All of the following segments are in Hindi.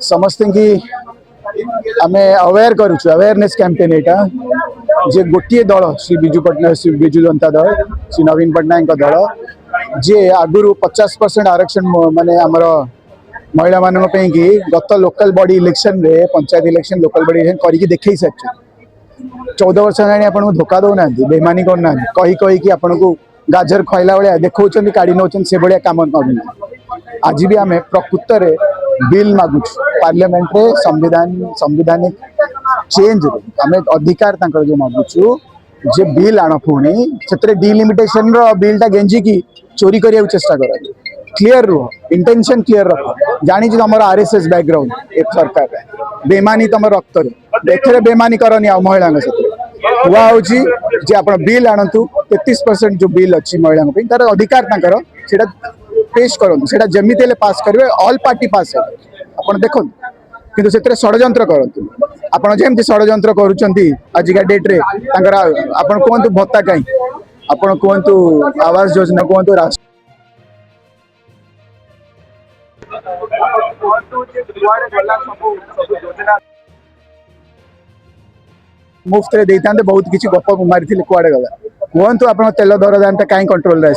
समस्त की आम अवेयर करुचु अवेयरनेस कैंपेन यहाँ जे गोटे दल श्री विजु पट्टनायक श्री विजु जनता दल श्री नवीन पट्टनायक दल जे आगुरी 50% आरक्षण माने आमर महिला मानक की गत लोकल बॉडी इलेक्शन रे panchayat election local body election करके देखई सारी 14 वर्ष हेल्ला आपको धोखा दौना बेमानी करना कही कही कि आपन को गाजर खैला भाया देखा काढ़ी नौ से भाया कम करना आज भी आम प्रकृत में बिल मागुच पार्लियामेंट रे संविधानिक चेंज आम अधिकार जो मागुचु जे बिल आण पुणी से डिलिमिटेशन बिलटा गेंजिकी चोरी करने चेष्टा कर क्लीयर रुह इंटेंशन क्लीयर रख जानी तुम आरएसएस बैकग्राउंड ए सरकार बेमानी तुम रक्त एथे बेमानी करनी आ महिला हुआ जे आप बिल आणतु 33% जो बिल अच्छी महिला तार अधिकार से पेश करूँ से जमी पास करेंगे ऑल पार्टी पास आप देखो किंतु से षड्यंत्र करूँ आपड़ जमी षड्यंत्र करिका डेट्रे आप कहतु भत्ता कहीं आप कहतु आवास योजना कहतु राष्ट्र मुफ्त रे देते बहुत किसी गप मारी कुआड़े गला कहतु आप तेल दर दाम कहीं कंट्रोल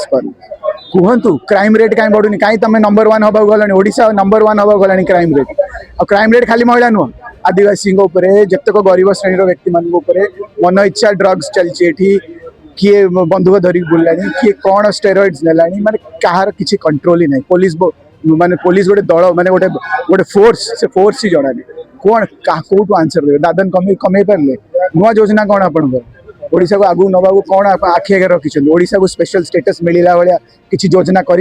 कहतु क्राइम रेट कहीं बढ़ुनी कहीं तुम नंबर 1 हवा गलानी ओडिशा नंबर 1 हवा गलानी क्राइम रेट और क्राइम रेट खाली महिला नुह आदिवासी जितक गरीब श्रेणी व्यक्ति मान मन इच्छा ड्रग्स चलती किए बंधुक धरिक बुला किए कौन स्टेरॉइड्स नेलानी माने कहार किसी कंट्रोल ही नहीं पुलिस माने पुलिस गोटे दल माने गोटे गोटे फोर्स से फोर्स ही जनानी कौन कौटू आंसर देवे दादन कमे पारे नुआ योजना कौन आपड़ा को आगू नवा कौन आखि आगे रखिंट ओडिशा को स्पेशल स्टेटस मिलला भाया किसी योजना कर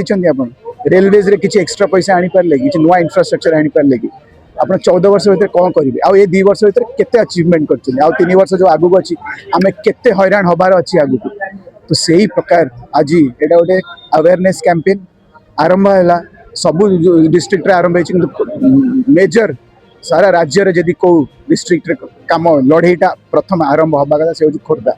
रेलवेज रे किसी एक्स्ट्रा पैसा आनी पारे कि नुआ इंफ्रास्ट्रक्चर आनी पारे कि आप 14 वर्ष भर कौन करेंगे आउ ये 2 वर्ष भर केते अचीवमेंट कर 3 वर्ष जो आगू अच्छी आम केते हैरान हबार अच्छी आगू तो से ही प्रकार आज ये गोटे अवेयरनेस कैंपेन आरंभ है सबू डिस्ट्रिक्ट आरंभ मेजर सारा राज्य रे जदि को डिस्ट्रिक्ट काम लड़ेटा प्रथम आरंभ हवा कथा से खोर्धा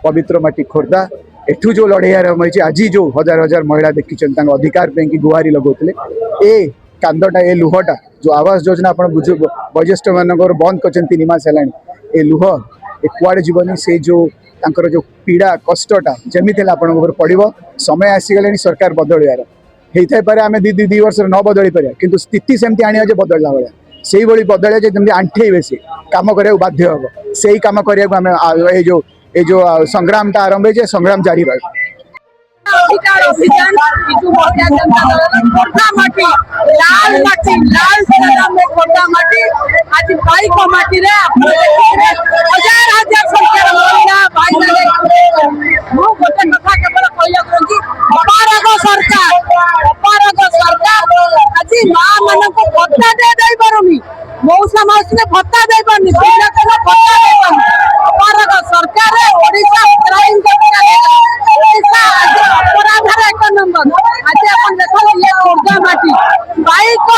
पवित्र माटी खोर्धा एठू जो लड़े आरंभ होती आज जो हजार हजार महिला देखी अधिकार पे गुहारी लगौले ए कांदटा ए लुहटा जो आवास योजना आप वरिष्ठ मान बंद कर 3 मास है ए लुह ए कुआड़े जीवनी से जो जो पीड़ा कष्टटा जमी आप पड़ो समय आसीगले सरकार बदलियार होता पारे आम 2 वर्ष न बदली पारे कि स्थिति सेमती आने बदलला भाया से भाई बदलिया जमी आंठे से कम करने बाध्य हम से ही कम करने जो संग्रामटा आरंभ है संग्राम जारी रहे अधिकार अभियान विजु महिला जनता दल खोर्धा माटी लाल संग्राम में खोर्धा माटी आज बाइक माटी रे हजार हजार संख्या महिला भाई मु गोटे कथा केवल कहया अपारग सरकार आज मां मन को भत्ता दे पारुनी मौसा मौसी ने भत्ता दे पारुनी पिला को भत्ता दे पारुनी अपारग सरकार ओडिशा क्राइम ओडिशा अपराधर 1 नंबर आज अपन देखो ये खोर्धा माटी बाइक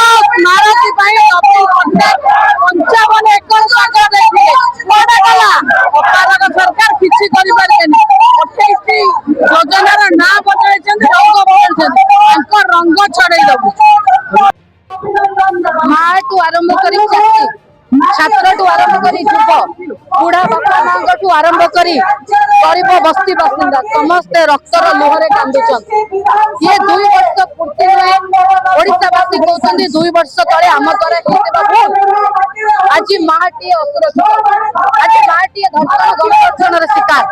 मारती 55 एकड़ जगह देखिए कोडा गला अपारग सरकार किछि करि पारेनी 28 योजनार ना बदलैछन रंग बदलैछन रंग छड़े दबु माँ टू आरंभ करी छात्र टू आरंभ करी युव बुढ़ा बापा माँ आरंभ करी गरीब बस्ती बासिंदा समस्ते रक्तर लुहरे कांदुचन ये 2 वर्ष पूर्ति हुए ओडिशावासी कहते 2 वर्ष तले आम द्वारा आज माटी असुरक्षित आज माटी धर्षण शिकार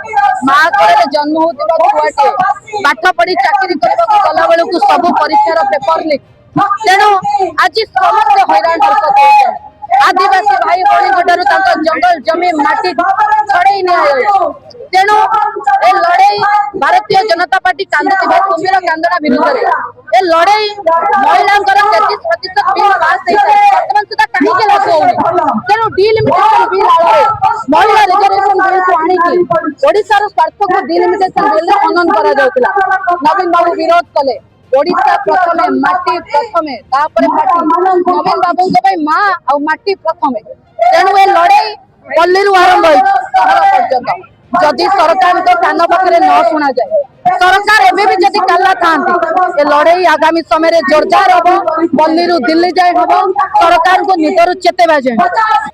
माँ घर जन्म होता छुआटे पाठ पढ़ी चाकरी गला बेलू सब परीक्षार पेपर लिक तेणु आज समस्त हैरान हरकत आदिवासी भाई भाई जंगल जमी माटी छड़े तेणु ए लड़ाई भारतीय जनता पार्टी कांदुवा कुंभीर कांदना विरुद्ध ए लड़ाई महिला 33% बिल पास वर्तमान सुधा कहीं लागू होनी तेणु डिलिमिटेशन बिल महिला रिजर्वेशन बिल को आनिकी ओडिशा स्वार्थ को डिलिमिटेशन बिल खनन करा जाउतला नवीन बाबू विरोध कले ओडिशा प्रथमे माटी प्रथमे तापरे पार्टी नवीन बाबू को माँ आ माटी प्रथमे तेणु ए लड़ाई पल्ली आरंभ होती पर्यटन जदि सरकार कान पाखे न शुणा जाए सरकार एबे भी जदि काला थांती ए लड़ाई आगामी समय रे जोरदार हबो। बल्ली रु दिल्ली जाय हबो सरकार को निदरु चेतेबा जाय।